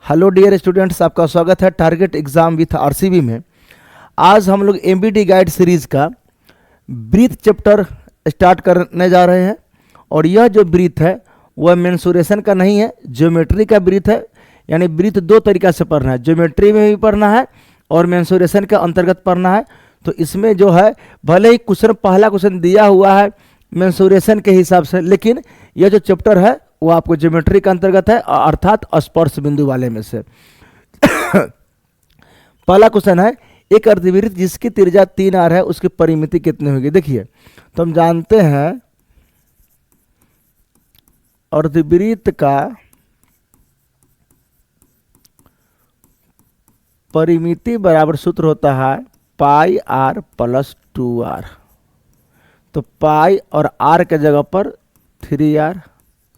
Hello dear students, आपका स्वागत है टारगेट एग्जाम विथ आरसीबी में। आज हम लोग एमबीटी गाइड सीरीज का ब्रीथ चैप्टर स्टार्ट करने जा रहे हैं। और यह जो ब्रीथ है वह मेंसुरेशन का नहीं है, ज्योमेट्री का ब्रीथ है। यानी ब्रीथ दो तरीका से पढ़ना है, ज्योमेट्री में भी पढ़ना है और मेंसुरेशन के अंतर्गत पढ़ना है। तो इसमें जो है भले ही क्वेश्चन पहला क्वेश्चन दिया हुआ है मेंसुरेशन के हिसाब से, लेकिन यह जो चैप्टर है वो आपको ज्योमेट्री के अंतर्गत है, अर्थात स्पर्श बिंदु वाले में से। पहला क्वेश्चन है, एक अर्धवृत्त जिसकी त्रिज्या 3r है उसकी परिमिति कितनी होगी। देखिए, तो हम जानते हैं अर्धवृत्त का परिमिति बराबर सूत्र होता है पाई r प्लस 2r। तो पाई और r के जगह पर 3r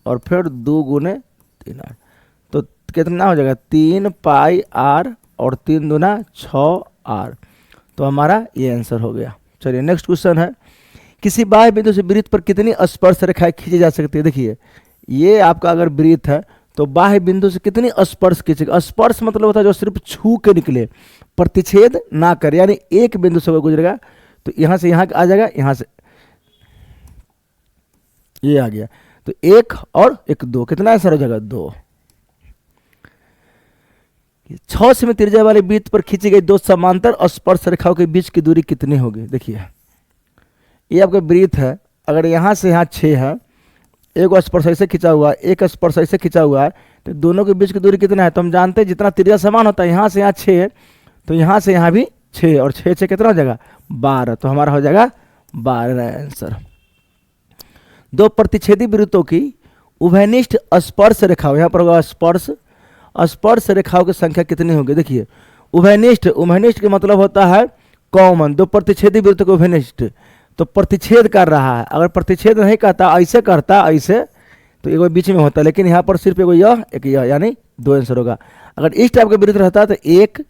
और फिर 2 गुने 3r, तो कितना हो जाएगा 3 पाई r और 3 दूना 6r। तो हमारा ये आंसर हो गया। चलिए नेक्स्ट क्वेश्चन है, किसी बाह्य बिंदु से वृत्त पर कितनी स्पर्श रेखाएं खींची जा सकती है। देखिए, ये आपका अगर वृत्त है तो बाह्य बिंदु से कितनी स्पर्श खींचेगा। स्पर्श मतलब होता है जो सिर्फ छू के निकले, प्रतिच्छेद ना करे, यानी एक बिंदु से गुजरेगा। तो यहाँ से यहाँ आ जाएगा, यहाँ से ये आ गया, तो 1 और 1 2, कितना आंसर हो जाएगा 2। 6 सेमी त्रिज्या वाले वृत्त पर खींची गई 2 समांतर स्पर्श रेखाओं के बीच की दूरी कितनी होगी। देखिए, ये आपका वृत्त है, अगर यहाँ से यहाँ 6 है, एक स्पर्श ऐसे खींचा हुआ है, एक स्पर्श ऐसे खींचा हुआ है, तो दोनों के बीच की दूरी कितना है। तो हम जानते हैं जितना त्रिज्या समान होता है, यहाँ से यहाँ 6 है, तो यहाँ से यहाँ भी 6 और 6 कितना हो जाएगा 12। तो हमारा हो जाएगा 12 आंसर। 2 प्रतिच्छेदी वृत्तों की उभयनिष्ठ स्पर्श रेखाओं, यहाँ पर होगा स्पर्श रेखाओं की संख्या कितनी होगी। देखिए, उभयनिष्ठ का मतलब होता है कॉमन। 2 प्रतिच्छेदी वृत्तों के उभयनिष्ठ, तो प्रतिच्छेद कर रहा है। अगर प्रतिच्छेद नहीं करता, ऐसे करता ऐसे, तो एक बीच में होता है, लेकिन यहाँ पर सिर्फ एक यह, यानी 2 आंसर होगा। अगर इस टाइप का वृत्त रहता है तो 1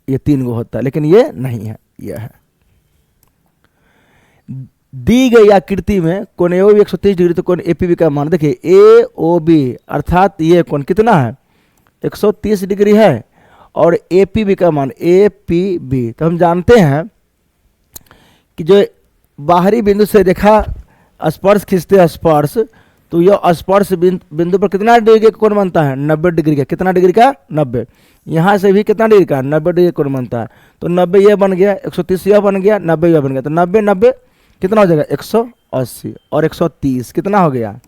ये 3 गो होता है, लेकिन ये नहीं है, यह है। दी गई आकृति में कोण AOB 130 डिग्री तो कोण APB का मान। देखिए, AOB अर्थात ये कोण कितना है 130 डिग्री है, और APB का मान APB, तो हम जानते हैं कि जो बाहरी बिंदु से रेखा स्पर्श खींचते हैं स्पर्श, तो यह स्पर्श बिंदु पर कितना डिग्री का कोण बनता है 90 डिग्री का। कितना डिग्री का 90। यहाँ से भी कितना डिग्री का 90 डिग्री कोण बनता है। तो 90 ये बन गया, 130 यह बन गया, 90 यह बन गया, तो 90 90 कितना हो जाएगा 180 और 130 कितना हो गया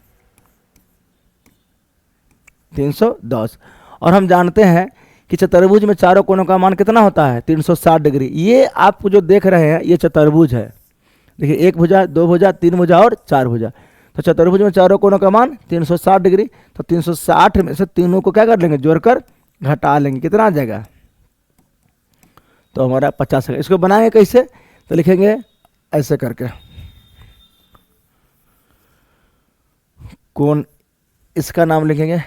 310। और हम जानते हैं कि चतुर्भुज में चारों कोणों का मान कितना होता है 360 डिग्री। ये आप जो देख रहे हैं ये चतुर्भुज है। देखिए, 1 भुजा, 2 भुजा, 3 भुजा और 4 भुजा। तो चतुर्भुज में चारों कोणों का मान 360 डिग्री। तो 360 में से तीनों को क्या कर लेंगे, जोड़कर घटा लेंगे, कितना आ जाएगा, तो हमारा 50 है। इसको बनाएंगे कैसे, तो लिखेंगे ऐसे करके, कोण इसका नाम लिखेंगे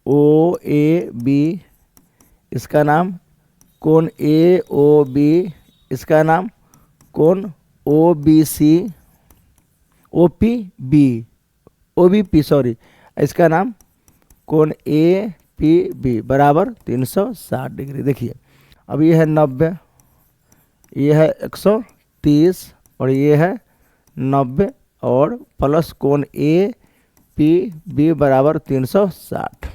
OAB, इसका नाम कोण AOB, इसका नाम कोण OBC, OPB सॉरी, इसका नाम कोण APB बराबर 360 डिग्री। देखिए, अब ये है 90, ये है 130 और ये है 90 और प्लस कोण APB बराबर 360।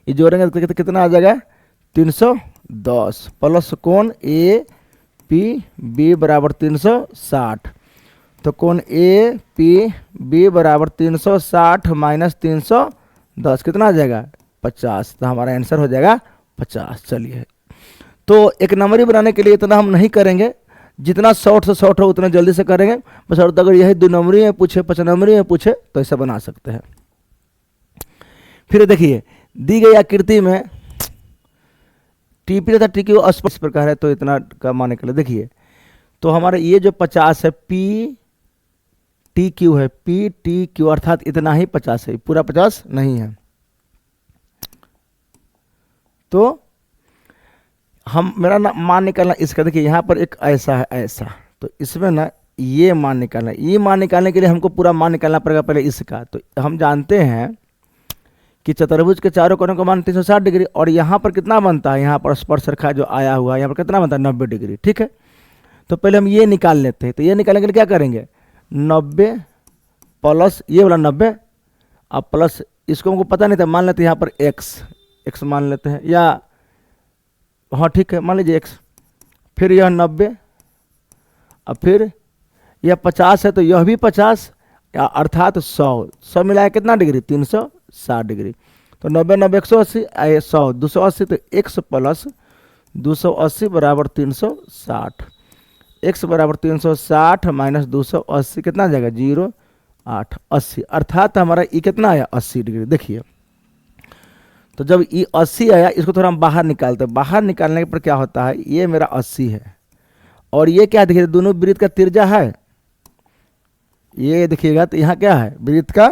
ये जोड़ेंगे तो कितना आ जाएगा 310 प्लस कोण APB बराबर 360। तो कोण APB बराबर 360 माइनस 310 कितना आ जाएगा 50। तो हमारा आंसर हो जाएगा 50। चलिए, तो एक नंबरी बनाने के लिए इतना हम नहीं करेंगे, जितना शॉर्ट से शॉर्ट हो उतना जल्दी से करेंगे। बस, और अगर यही 2 नंबरी में पूछे, 5 नंबरी में पूछे, तो ऐसा बना सकते हैं। फिर देखिए, दी गई आकृति में TP तथा TQ स्पर्श प्रकार है, तो इतना का मान निकले। देखिए, तो हमारा ये जो 50 है PTQ है, PTQ अर्थात इतना ही 50 है, पूरा 50 नहीं है। तो हम मेरा मान निकालना इसका। देखिए, यहाँ पर एक ऐसा है, ऐसा, तो इसमें ना ये मान निकालना है। ये मान निकालने के लिए हमको पूरा मान निकालना पड़ेगा पहले इसका। तो हम जानते हैं कि चतुर्भुज के चारों कोनों का मान 360 डिग्री, और यहाँ पर कितना बनता है, यहाँ पर स्पर्श रेखा जो आया हुआ है यहाँ पर कितना बनता है 90 डिग्री। ठीक है, तो पहले हम ये निकाल लेते हैं। तो ये निकालने के लिए क्या करेंगे, 90 प्लस ये वाला 90 अब प्लस इसको हमको पता नहीं था, मान लेते हैं यहाँ पर x मान लेते हैं, या हाँ ठीक है मान लीजिए x, फिर यह 90, अब फिर यह 50 है तो यह भी 50, अर्थात 100 मिलाया कितना डिग्री 360 डिग्री। तो 90 90 180 100 280, तो x प्लस 280 बराबर 360, x बराबर 360 माइनस 280 कितना आ जाएगा 0.8 80, अर्थात हमारा ई कितना आया 80 डिग्री। देखिए तो जब ई 80 आया, इसको थोड़ा हम बाहर निकालते हैं। बाहर निकालने पर क्या होता है, ये मेरा 80 है और ये क्या देखिए दोनों वृत्त का त्रिज्या है, ये देखिएगा तो यहाँ क्या है वृत्त का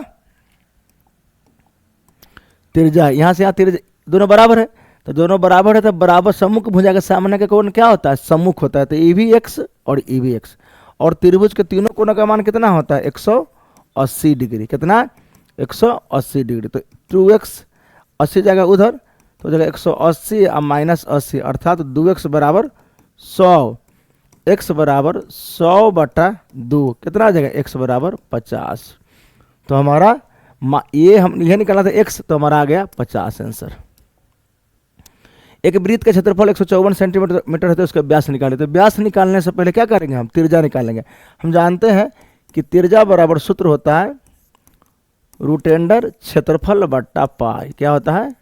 त्रिज्या, यहाँ से यहाँ त्रिज्या दोनों बराबर है, तो दोनों बराबर है तो बराबर सम्मुख भुजा के सामने का कोण क्या होता है सम्मुख होता है, तो ई भी एक्स और ई भी एक्स, और त्रिभुज के तीनों कोणों का मान कितना होता है 180 डिग्री, कितना 180 डिग्री। तो 2x 80 जगह उधर तो जगह 180 और माइनस 80, अर्थात 2x बराबर 100, x बराबर 100/2 कितना आ जाएगा x बराबर 50। तो हमारा ये हम यह निकाला था x, तो हमारा आ गया 50 आंसर। एक वृत्त का क्षेत्रफल 154 सेंटीमीटर है तो उसका व्यास निकालें। तो व्यास निकालने से पहले क्या करेंगे, हम त्रिज्या निकालेंगे। हम जानते हैं कि त्रिज्या बराबर सूत्र होता है रूटेंडर क्षेत्रफल बट्टा पाई, क्या होता है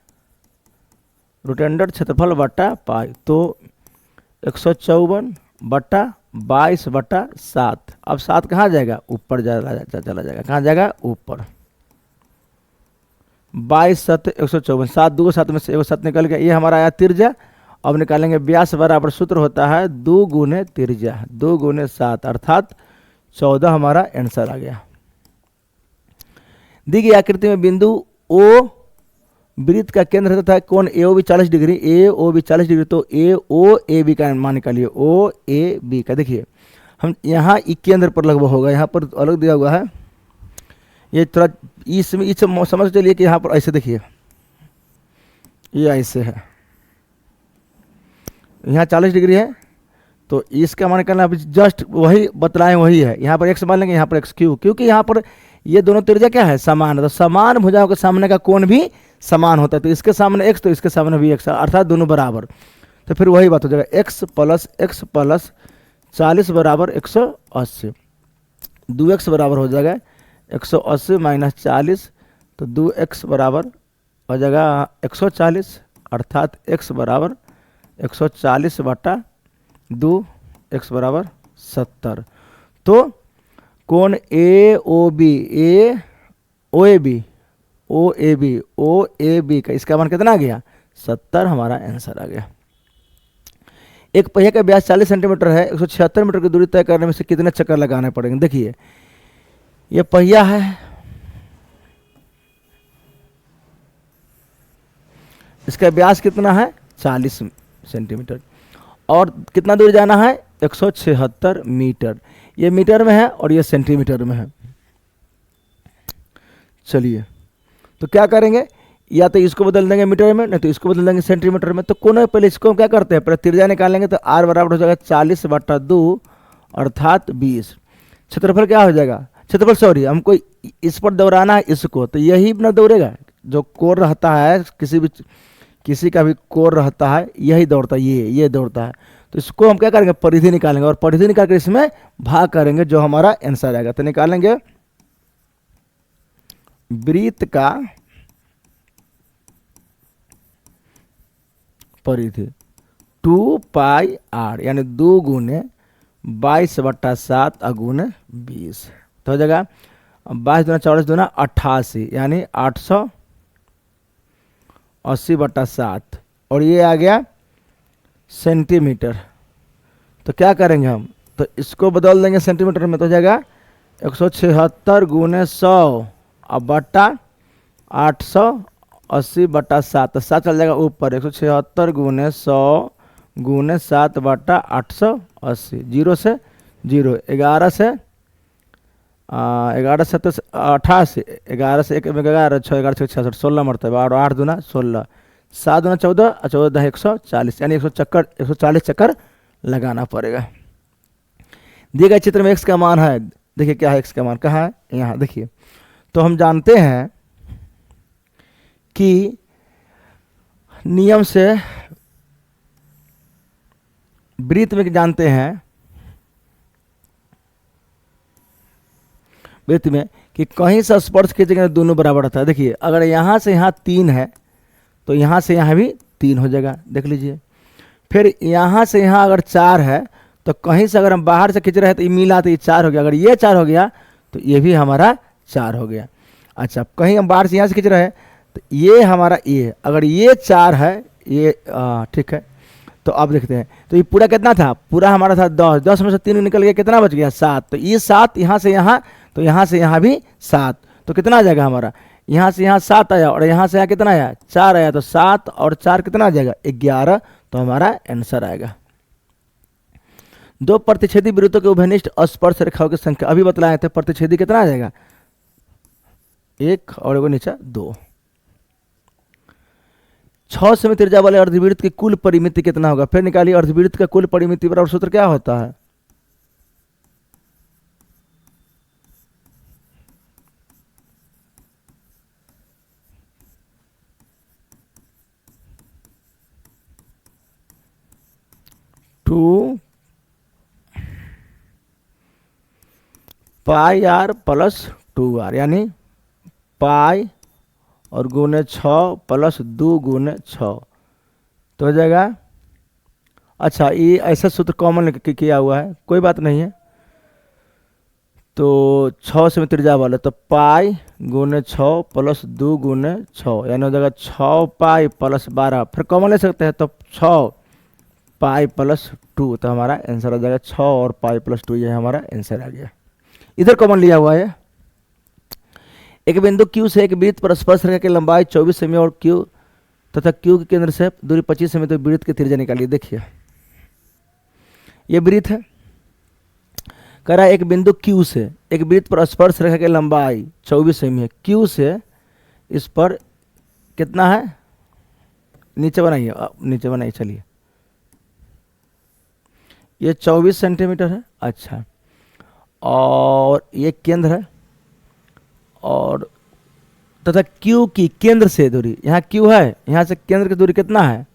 रूटेंडर क्षेत्रफल बट्टा पाई। तो 154/22/7, अब 7 कहाँ जाएगा ऊपर चला जाएगा, कहाँ जाएगा ऊपर, 22 7 154, 7 2 7 में से 1 7 निकल गया, ये हमारा आया त्रिज्या। अब निकालेंगे व्यास बराबर सूत्र होता है 2 गुने त्रिज्या 2 गुने 7, अर्थात 14 हमारा आंसर आ गया। दी गई आकृति में बिंदु ओ वृत्त का केंद्र तथा कोण AOB 40 डिग्री, AOB 40 डिग्री, तो AOAB का मान निकालिए, OAB का। देखिए हम यहाँ ई केंद्र पर लगभग होगा, यहाँ पर अलग दिया हुआ है, ये थोड़ा इसमें समझ चलिए कि यहाँ पर ऐसे देखिए ये ऐसे है, यहाँ 40 डिग्री है, तो इसका मान निकालना जस्ट वही बतलाएं वही है, यहाँ पर x मान लेंगे, यहाँ पर x क्योंकि यहाँ पर ये दोनों त्रिज्या क्या है समान है, तो समान भुजाओं के सामने का कोण भी समान होता है, तो इसके सामने x तो इसके सामने भी x, अर्थात दोनों बराबर। तो फिर वही बात हो जाएगा x प्लस 40 बराबर 180, 2x बराबर हो जाएगा 180 माइनस 40, तो 2x बराबर हो जाएगा 140, अर्थात x बराबर 140/2, x बराबर 70। तो कोण OAB का इसका मान कितना आ गया 70, हमारा आंसर आ गया। एक पहिया का व्यास 40 सेंटीमीटर है, 176 मीटर की दूरी तय करने में से कितने चक्कर लगाने पड़ेंगे। देखिए ये पहिया है, इसका व्यास कितना है 40 सेंटीमीटर, और कितना दूर जाना है 176 मीटर, ये मीटर में है और ये सेंटीमीटर में है। चलिए तो क्या करेंगे, या तो इसको बदल देंगे मीटर में, नहीं तो इसको बदल देंगे सेंटीमीटर में। तो कोण पहले इसको क्या करते हैं, पहले त्रिज्या निकालेंगे, तो r बराबर हो जाएगा 40/2 अर्थात 20। क्षेत्रफल क्या हो जाएगा, क्षेत्रफल सॉरी हमको इस पर दौड़ाना है इसको, तो यही ना दौड़ेगा, जो कोण रहता है किसी का भी कोण रहता है यही दौड़ता है, ये दौड़ता है। तो इसको हम क्या करेंगे परिधि निकालेंगे, और परिधि निकाल कर इसमें भाग करेंगे, जो हमारा आंसर आएगा। तो निकालेंगे वृत्त का परिधि 2πr यानी 2 गुने 22/7 गुने 20, तो हो जाएगा 22 दूना 40 दूना 88 यानी 880/7, और ये आ गया सेंटीमीटर। तो क्या करेंगे हम, तो इसको बदल देंगे सेंटीमीटर में, तो हो जाएगा 176 गुने 100 अब बट्टा 880/7, 7 चल जाएगा ऊपर, 176 गुने 100 गुने 7/880, 0 से 0, 11 से 11 7 88, 11 से 1 में 11, 6 11 6 66, 16 मरतबा, और 8 दूना 16, 7 दूना 14, 14 140, यानी 140 चक्कर लगाना पड़ेगा। दिए गए चित्र में x का मान है, देखिए क्या है x का मान, कहाँ है, यहाँ देखिए। तो हम जानते हैं कि नियम से वृत्त में जानते हैं, वृत्त में कि कहीं से स्पर्श खींचेंगे तो दोनों बराबर होता है। देखिए अगर यहाँ से यहाँ 3 है तो यहाँ से यहाँ भी 3 हो जाएगा, देख लीजिए। फिर यहाँ से यहाँ अगर 4 है तो कहीं से अगर हम बाहर से खींच रहे हैं तो ये मिला तो ये 4 हो गया, अगर ये 4 हो गया तो ये भी हमारा 4 हो गया। अच्छा, कहीं हम बाहर से यहाँ से खींच रहे हैं तो ये हमारा ये, अगर ये 4 है ये, ठीक है। तो अब देखते हैं, तो ये पूरा कितना था, पूरा हमारा था 10, 10 में से 3 निकल गया, कितना बच गया 7। तो ये 7 यहाँ से यहाँ, तो यहाँ से यहाँ भी 7, तो कितना आ जाएगा हमारा, यहाँ से यहाँ 7 आया और यहाँ से यहाँ कितना आया 4 आया, तो 7 और 4 कितना आ जाएगा 11, तो हमारा आंसर आएगा। दो प्रतिच्छेदी वृत्तों के उभयनिष्ठ स्पर्श रेखाओं की संख्या अभी बतलाए थे, प्रतिच्छेदी कितना आ जाएगा 1 और एगो नीचे 2। 6 सेमी त्रिज्या वाले अर्धवृत्त की कुल परिमिति कितना होगा, फिर निकालिए। अर्धवृत्त का कुल परिमिति बराबर सूत्र क्या होता है, to pi are plus 2r, यानी पाई और गुने 6 प्लस 2 गुने 6, तो हो जाएगा। अच्छा, ये ऐसा सूत्र कॉमन किया हुआ है, कोई बात नहीं है। तो 6 से त्रिज्या वाला, तो पाई गुने 6 प्लस 2 गुने 6, यानी हो जाएगा 6 पाई प्लस 12, फिर कॉमन ले सकते हैं तो 6 पाई प्लस 2, तो हमारा आंसर आ जाएगा 6 और पाई प्लस 2, ये हमारा आंसर आ गया। इधर कॉमन लिया हुआ है। एक बिंदु Q से एक वृत्त पर स्पर्श रेखा की लंबाई 24 सेमी और Q तथा Q के केंद्र से दूरी 25 सेमी, तो वृत्त की त्रिज्या निकालिए। देखिए ये वृत्त है, कह रहा है एक बिंदु Q से एक वृत्त पर स्पर्श रेखा की लंबाई 24 सेमी है। Q से इस पर कितना है, नीचे बनाइए, नीचे बनाइए, चलिए ये 24 सेंटीमीटर है। अच्छा, और ये केंद्र है, और तथा Q की केंद्र से दूरी, यहाँ Q है, यहाँ से केंद्र की दूरी कितना है,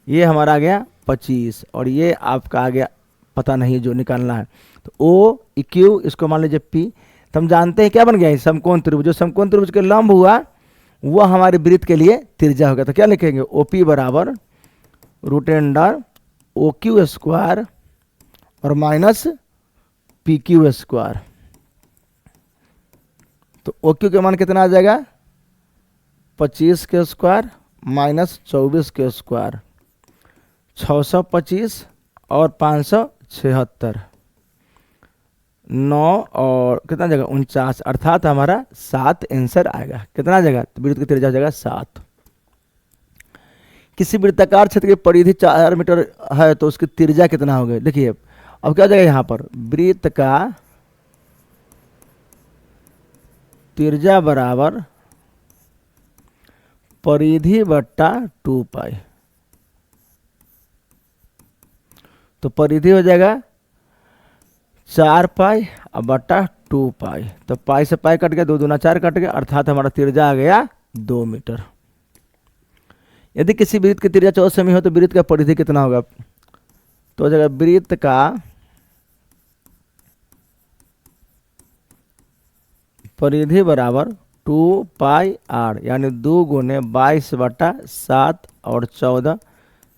ये हमारा आ गया 25, और ये आपका आ गया पता नहीं जो निकालना है, तो O Q, इसको मान लीजिए P। तो हम जानते हैं क्या बन गया, समकोण त्रिभुज, जो समकोण त्रिभुज के लंब हुआ वो हमारे वृत्त के लिए त्रिज्या हो गया। तो क्या लिखेंगे, OP बराबर √, OQ स्क्वायर और माइनस PQ स्क्वायर। तो OQ के मान कितना आ जाएगा 25 के स्क्वायर माइनस 24 के स्क्वायर, 625 और 576, 9 और कितना जगह 49, अर्थात हमारा 7 आंसर आएगा। कितना जगह, तो वृत्त की त्रिज्या हो जाएगा 7। किसी वृत्ताकार क्षेत्र की परिधि 4 मीटर है तो उसकी त्रिज्या कितना होगी। देखिए अब क्या हो जाएगा, यहाँ पर वृत्त का त्रिज्या बराबर परिधि बट्टा 2 पाई, तो परिधि हो जाएगा 4 पाई और बट्टा 2 पाई, तो पाई से पाई कट गया, 2 दूना 4 कट गया, अर्थात हमारा त्रिज्या आ गया 2 मीटर। यदि किसी वृत्त की त्रिज्या 14 सेमी हो तो वृत्त का परिधि कितना होगा, तो हो जाएगा वृत्त का परिधि बराबर 2 पाई r, यानी 2 गुने 22 बटा 7 और 14,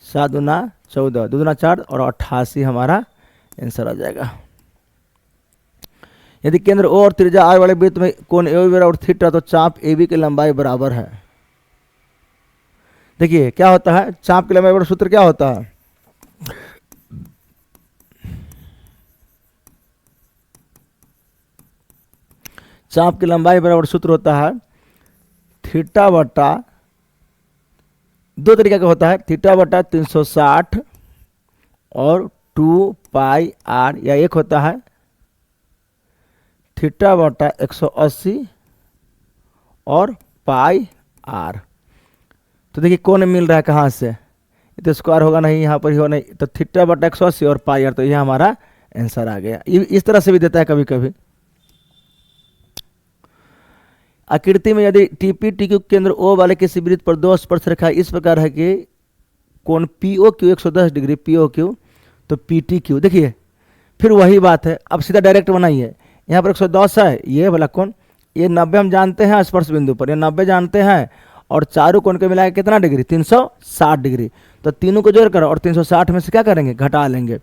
7 दूना 14, 2 दूना 4 और 88 हमारा आंसर आ जाएगा। यदि केंद्र O और त्रिज्या R वाले वृत्त में कोण AB बराबर थीटा, तो चाप AB की लंबाई बराबर है। देखिए क्या होता है, चाप की लंबाई बराबर सूत्र क्या होता है, चाप की लंबाई बराबर सूत्र होता है थीटा बटा, 2 तरीके का होता है, थीटा बटा 360 और 2 पाई r, या एक होता है थीटा बटा 180 और पाई आर। तो देखिए कौन मिल रहा है कहाँ से, ये तो स्क्वायर होगा नहीं, यहाँ पर ही हो नहीं, तो थीटा बटा 180 और पाई आर, तो ये हमारा आंसर आ गया। इस तरह से भी देता है कभी कभी। आकृति में यदि टीपी टीक्यू केंद्र ओ वाले किसी वृत्त पर दो स्पर्श रेखा इस प्रकार है कि कोण PO Q 110 degree PO Q तो पीटी क्यू। देखिए फिर वही बात है, अब सीधा डायरेक्ट बनाइए। यहाँ पर 110 है, ये वाला कोण, ये 90 हम जानते हैं स्पर्श बिंदु पर, ये 90 जानते हैं, और चारों कोण के मिलाकर कितना डिग्री 360 डिग्री। तो तीनों को जोड़ कर और 360 में से क्या करेंगे घटा लेंगे।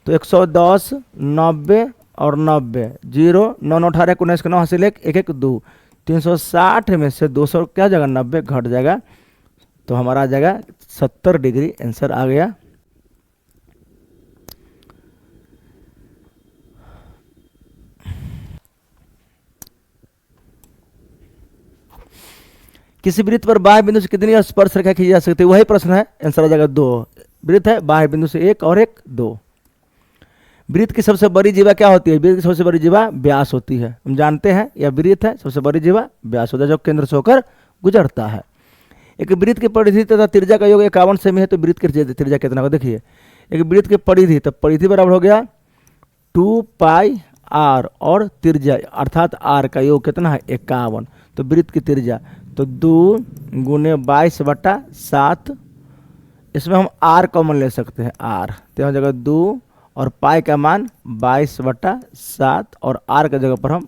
तो 110 90 और 90 0 9 9 18 19 9 हासिल 1 1 1 2 360 में से 200 क्या जाएगा 90 घट जाएगा, तो हमारा आ जाएगा 70 डिग्री आंसर आ गया। किसी वृत्त पर बाह्य बिंदु से कितनी स्पर्श रेखा खींची जा सकती है, वही प्रश्न है, आंसर आ जाएगा 2। वृत्त है, बाह्य बिंदु से 1 और 1 2। वृत्त की सबसे बड़ी जीवा क्या होती है, वृत्त की सबसे बड़ी जीवा व्यास होती है, हम जानते हैं, यह वृत्त है, सबसे बड़ी जीवा व्यास होता है जो केंद्र से होकर गुजरता है। एक वृत्त की परिधि तथा त्रिज्या का योग 51 सेमी है, तो वृत्त की त्रिज्या कितना होगा, देखिए एक वृत्त की परिधि, तो परिधि बराबर हो गया 2 पाई आर और त्रिज्या अर्थात आर का योग कितना है 51, तो वृत्त की त्रिज्या तो 2 गुने 22/7, इसमें हम आर कॉमन ले सकते हैं, आर तो जगह 2 और पाई का मान 22/7 और आर का जगह पर हम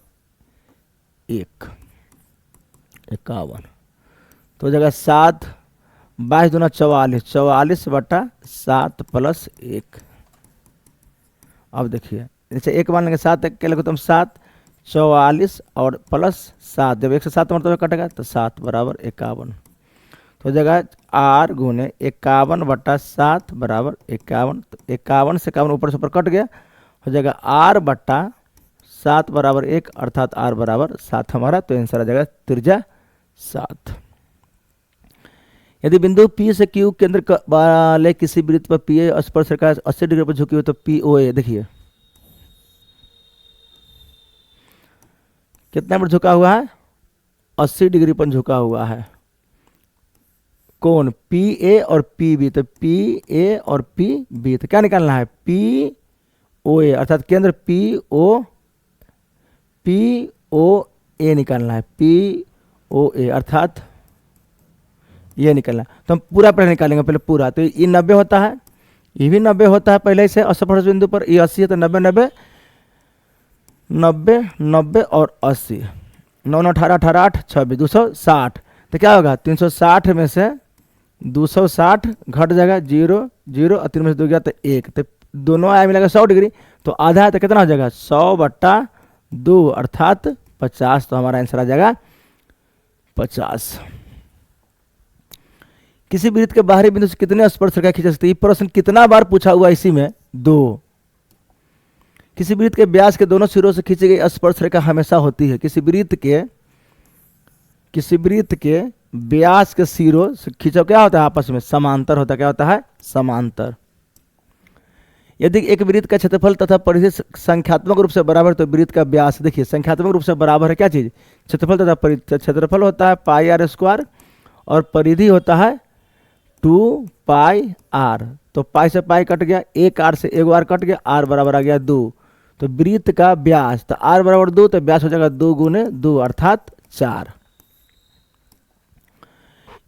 51, तो जगह 7 22 दूना 44 44/7 प्लस 1। अब देखिए जैसे 1 मान लेंगे 7 के लगे तो हम 7 44 और प्लस 7, जब 1 से 7 मतलब कटेगा तो 7 बराबर 51, तो जगह आर गुने 51/7 बराबर 51, तो 51 से 51 ऊपर से ऊपर कट गया, हो जाएगा r/7 बराबर 1 अर्थात r बराबर 7 हमारा, तो आंसर आ जाएगा त्रिज्या 7। यदि बिंदु P से Q केंद्र वाले किसी वृत्त पर पी ए स्पर्श रेखा 80 डिग्री पर झुकी हुई तो POA, देखिए कितना पर झुका हुआ है 80 डिग्री पर झुका हुआ है कोण PA और PB, तो PA और PB, तो क्या निकालना है POA अर्थात केंद्र POA निकालना है, POA अर्थात ये निकलना, तो हम पूरा पहले निकालेंगे, पहले पूरा, तो ये 90 होता है, ये भी 90 होता है पहले से स्पर्श बिंदु पर, ये 80 है, तो 90 90 90 90 और 80 9 9 18 18 8 26 260, तो क्या होगा 360 में से 260 घट जाएगा 0 0 और 3 में से 2 गया तो 1, तो दोनों आया मिलेगा 100 डिग्री, तो आधा है तो कितना हो जाएगा 100/2 अर्थात 50, तो हमारा आंसर आ जाएगा 50। किसी वृत्त के बाहरी बिंदु से कितने स्पर्श रेखा खींच सकती है, प्रश्न कितना बार पूछा हुआ इसी में 2। किसी वृत्त के व्यास के दोनों सिरों से खींची गई स्पर्श रेखा हमेशा होती है, किसी वृत्त के व्यास के सिरों से खींचो क्या होता है आपस में समांतर होता है, क्या होता है समांतर। यदि एक वृत्त का क्षेत्रफल तथा परिधि संख्यात्मक रूप से बराबर तो वृत्त का व्यास, देखिए संख्यात्मक रूप से बराबर है क्या चीज, क्षेत्रफल तथा परिधि। क्षेत्रफल होता है पाई आर स्क्वायर और परिधि होता है 2 पाई आर, तो पाई से पाई कट गया, एक आर से एक आर कट गया, आर बराबर आ गया 2, तो वृत्त का व्यास, तो आर बराबर 2, तो व्यास हो जाएगा 2 गुने 2 अर्थात 4।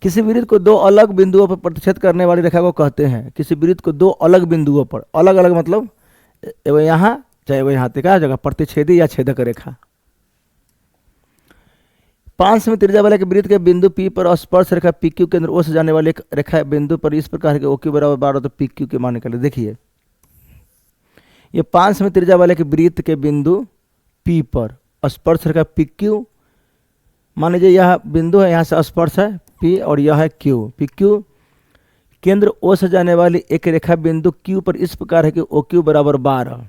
किसी वृत्त को दो अलग बिंदुओं पर प्रतिच्छेद करने वाली रेखा को कहते हैं, किसी वृत्त को दो अलग बिंदुओं पर, अलग अलग मतलब एगो यहाँ चाहे वो यहाँ, क्या जगह प्रतिच्छेदी या छेदक रेखा। 5 सेमी त्रिज्या वाले के वृत्त के बिंदु P पर स्पर्श रेखा PQ केंद्र O से जाने वाली एक रेखा बिंदु पर इस प्रकार के OQ बराबर 12 तो PQ के मान निकाले। देखिए ये 5 सेमी त्रिज्या वाले के वृत्त के बिंदु P पर स्पर्श रेखा PQ, मान लीजिए यह बिंदु है, यहाँ से स्पर्श है P और यह है Q, PQ केंद्र O से जाने वाली एक रेखा बिंदु Q पर इस प्रकार है कि OQ बराबर 12,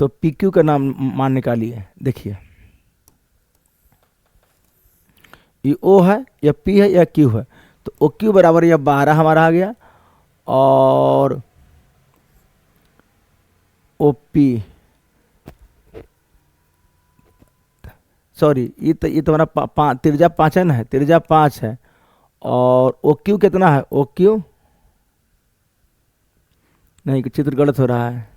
तो PQ का नाम मान निकालिए। देखिए ये O है या P है या Q है, तो OQ बराबर यह 12 हमारा आ गया, और OP सॉरी ये तुम्हारा त्रिज्या 5 है ना, त्रिज्या 5 है, और ओ क्यू कितना है, ओ क्यू नहीं, चित्र गलत हो रहा है,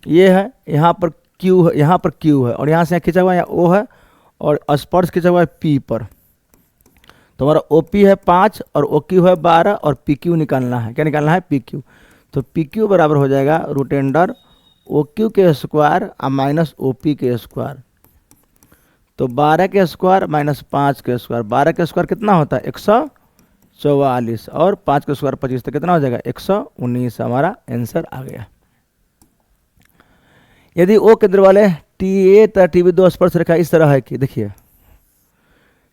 ये है, यहाँ पर क्यू है, यहाँ पर क्यू है, और यहाँ से खींचा हुआ है ओ है, और स्पर्श खींचा हुआ है पी पर। तुम्हारा ओ पी है 5 और ओ क्यू है 12 और पी क्यू निकालना है, क्या निकालना है, पी क्यू। तो पी क्यू बराबर हो जाएगा रूट अंडर ओ क्यू के स्क्वायर और माइनस ओ पी के स्क्वायर। तो 12 के स्क्वायर माइनस 5 के स्क्वायर, 12 के स्क्वायर कितना होता है 144, और 5 के स्क्वायर 25, तो कितना हो जाएगा 119, हमारा आंसर आ गया। यदि ओ केंद्र वाले टी ए तथा टी बी दो स्पर्श रेखा इस तरह है कि देखिए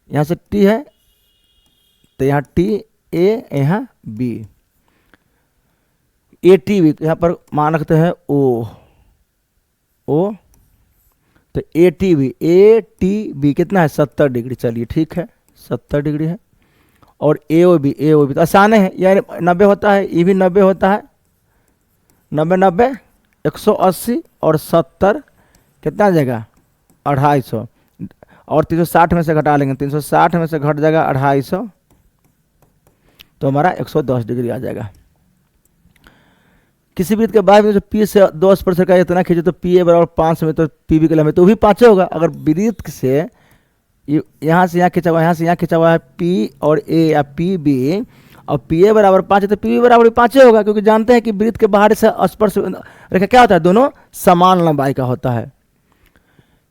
यहाँ से टी है तो यहाँ टी ए, यहाँ बी, ए टी बी, यहाँ पर मान रखते हैं ओ, तो ए टी बी कितना है 70 डिग्री, चलिए ठीक है 70 डिग्री है। और ए ओ बी तो आसान है यार, 90 होता है, ये भी 90 होता है, 90 180 और 70 कितना आ जाएगा 250, और 360 में से घटा लेंगे, 360 में से घट जाएगा 250, तो हमारा 110 डिग्री आ जाएगा। किसी वृत्त के बाहर में जो पी से 2 स्पर्श रेखा इतना खींचे तो पी ए बराबर 5 में, तो पी बी के लंबे तो भी 5 होगा। अगर वृत्त से यहाँ से यहाँ खींचा हुआ है, यहाँ से यहाँ खींचा हुआ है पी और ए या पी बी, और पी ए बराबर 5 है तो पी बी बराबर 5 होगा, क्योंकि जानते हैं कि वृत्त के बाहर से स्पर्श रेखा क्या होता है, दोनों समान लंबाई का होता है।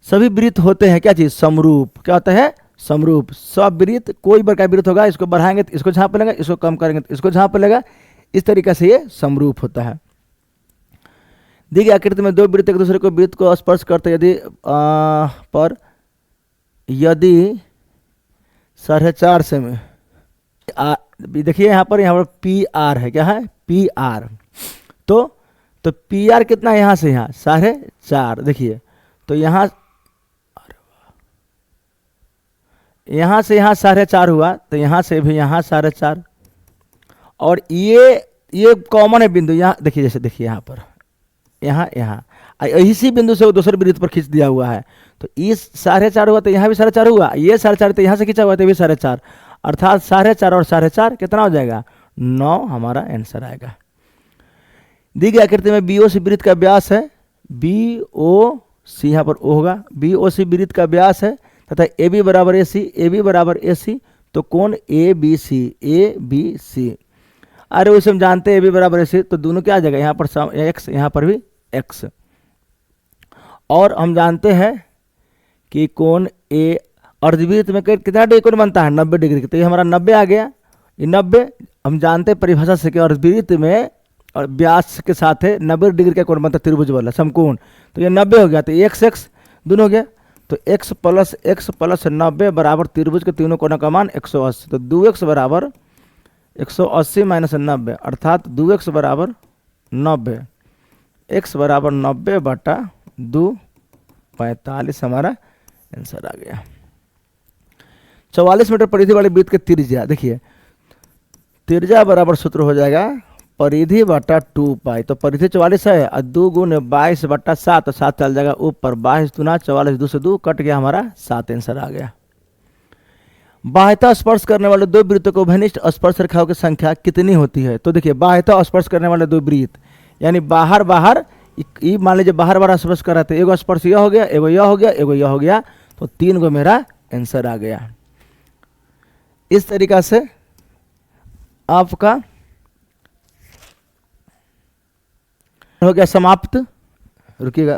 सभी वृत्त होते हैं क्या चीज, समरूप, क्या होता है समरूप। सब वृत्त, कोई बड़ा वृत्त होगा, इसको बढ़ाएंगे तो इसको झाँप लेगा, इसको कम करेंगे तो इसको झाँप लेगा, इस तरीके से ये समरूप होता है। दी गई आकृति में दो वृत्त एक दूसरे को वृत्त को स्पर्श करते यदि यदि 4.5 से में देखिए यहाँ पर पी आर है, क्या है पी आर, तो पी आर कितना है यहाँ से यहाँ 4.5, देखिए तो यहाँ से यहाँ 4.5 हुआ, तो यहाँ से भी यहाँ 4.5, और ये कॉमन है बिंदु, यहाँ देखिए, जैसे देखिए यहाँ पर यहाँ इसी बिंदु से वो दूसरे वृत्त पर खींच दिया हुआ है, तो इस 4.5 हुआ तो यहाँ भी 4.5 हुआ, ये 4.5 तो यहाँ से खींचा हुआ तो भी 4.5, अर्थात 4.5 और 4.5 कितना हो जाएगा 9, हमारा आंसर आएगा। दी गई आकृति में बी ओ सी वृत्त का व्यास है, बी ओ सी यहाँ पर ओ होगा, बी ओ सी वृत्त का व्यास है तथा ए बी बराबर ए सी, तो कौन ए बी सी, अरे उसे हम जानते हैं ए बी बराबर ए सी, तो दोनों क्या आ जाएगा यहाँ पर एक्स, यहाँ पर भी एक्स, और हम जानते हैं कि कोण ए अर्धवृत्त में कितना डिग्री कोण बनता है 90 डिग्री, तो ये हमारा 90 आ गया। ये 90 हम जानते हैं परिभाषा से कि अर्धवृत्त में और व्यास के साथ है 90 डिग्री का कोण बनता है त्रिभुज वाला समकोण, तो ये 90 हो गया, तो एक्स एक्स दोनों हो गया, तो x प्लस 90 बराबर त्रिभुज के तीनों कोणों का मान 180, तो 2x बराबर 180 माइनस 90, अर्थात 2x बराबर 90, x बराबर 90 बटा 2, 45 हमारा आंसर आ गया। 44 मीटर परिधि वाले वृत्त के त्रिज्या, देखिए त्रिज्या बराबर सूत्र हो जाएगा परिधि बटा 2 पाई, तो परिधि 44 है और 2 गुने 22 बटा 7, तो 7 चल जाएगा ऊपर, 22 दूना 44, 2 से 2 कट गया, हमारा 7 आंसर आ गया। बाह्यतः स्पर्श करने वाले दो वृत्तों को घनिष्ठ स्पर्श रेखाओं की संख्या कितनी होती है, तो देखिए बाह्यतः स्पर्श करने वाले दो वृत्त यानी बाहर मान लीजिए बाहर स्पर्श कर रहे थे, एगो स्पर्श यह हो गया, एगो यह हो गया, एगो यह हो गया, तो 3 गो मेरा आंसर आ गया। इस तरीका से आपका हो गया समाप्त। रुकिएगा,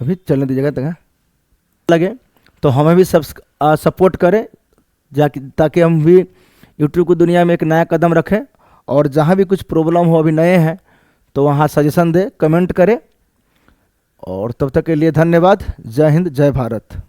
अभी चलने दीजिएगा तक लगे तो हमें भी सपोर्ट करें, ताकि हम भी यूट्यूब की दुनिया में एक नया कदम रखें, और जहाँ भी कुछ प्रॉब्लम हो, अभी नए हैं तो वहाँ सजेशन दे, कमेंट करें, और तब तक के लिए धन्यवाद। जय हिंद, जय भारत।